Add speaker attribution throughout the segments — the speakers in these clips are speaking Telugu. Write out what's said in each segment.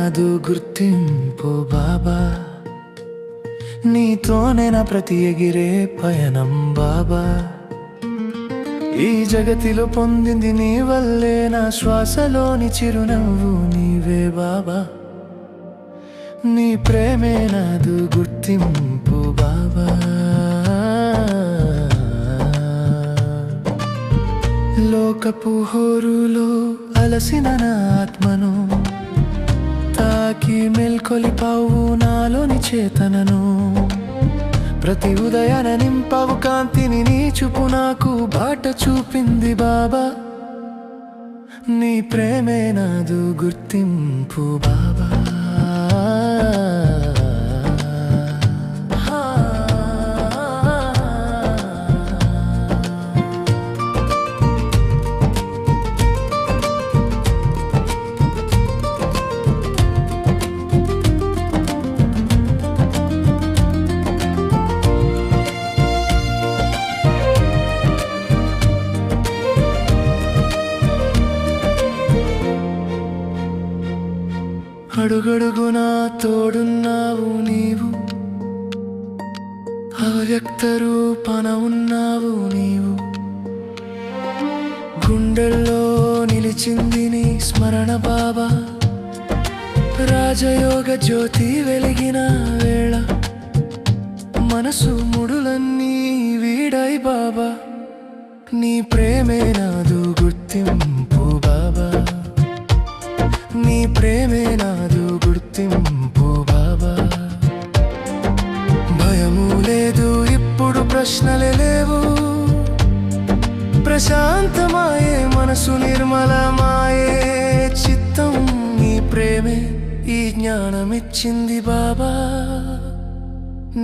Speaker 1: నాదు గుర్తింపు బాబా, నీతోనే నా ప్రతి ఎగిరే పయనం బాబా. ఈ జగతిలో పొందింది నీ వల్లే, నా శ్వాసలోని చిరునవ్వు నీవే బాబా. నీ ప్రేమే నాదు గుర్తింపు బాబా. లోకపు హోరులో అలసిన నా ఆత్మను తాకి మెల్కొలిపావు నాలోని చేతనను. ప్రతి ఉదయాన నింపావు కాంతిని, నీ చూపు నాకు బాట చూపింది బాబా. నీ ప్రేమే నాదు గుర్తింపు బాబా. అడుగడుగునా తోడున్నావు నీవు, అవ్యక్త రూపాన ఉన్నావు నీవు. గుండెల్లో నిలిచింది నీ స్మరణ బాబా. రాజయోగ జ్యోతి వెలిగిన వేళ మనసు ముడులన్నీ వీడాయి బాబా. నీ ప్రేమే నాదు గుర్తింపు బాబా. నీ ప్రేమే నాదు గుర్తింపు బాబా. భయము లేదు ఇప్పుడు, ప్రశ్నలే లేవు. ప్రశాంతమాయే మనసు, నిర్మలమాయే చిత్తం. నీ ప్రేమే ఈ జ్ఞానమిచ్చింది బాబా.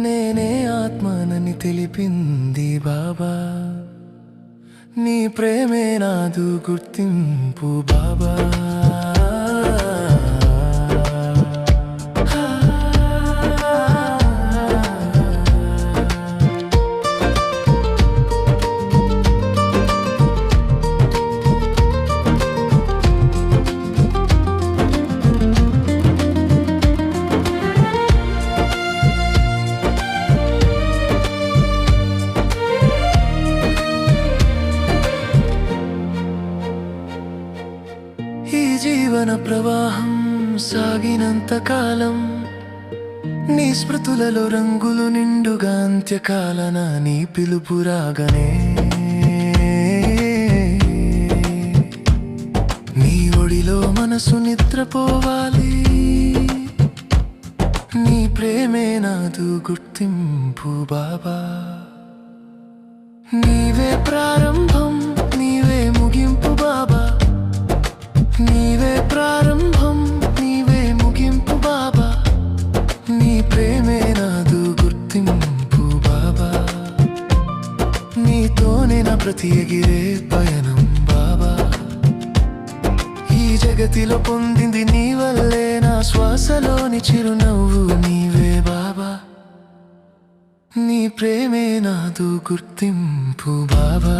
Speaker 1: నేనే ఆత్మనని తెలిపింది బాబా. నీ ప్రేమే నాదు గుర్తింపు బాబా. జీవన ప్రవాహం సాగినంత కాలం నీ స్మృతులలో రంగులు నిండుగా అంత్యకాలన నీ పిలుపు రాగనే. నీ ఒడిలో మనసు నిద్రపోవాలి. నీ ప్రేమే నాదు గుర్తింపు బాబా. నీవే ప్రారంభం, నీవే ముగింపు బాబా. నీవే ప్రారంభం, నీవే ముగింపు బాబా. నీ ప్రేమే నాదు గుర్తింపు బాబా. నీతోనే నా ప్రతి ఎగిరే పయనం బాబా. ఈ జగతిలో పొందింది నీ వల్లే, నా శ్వాసలోని చిరునవ్వు నీవే బాబా. నీ ప్రేమే నాదు గుర్తింపు బాబా.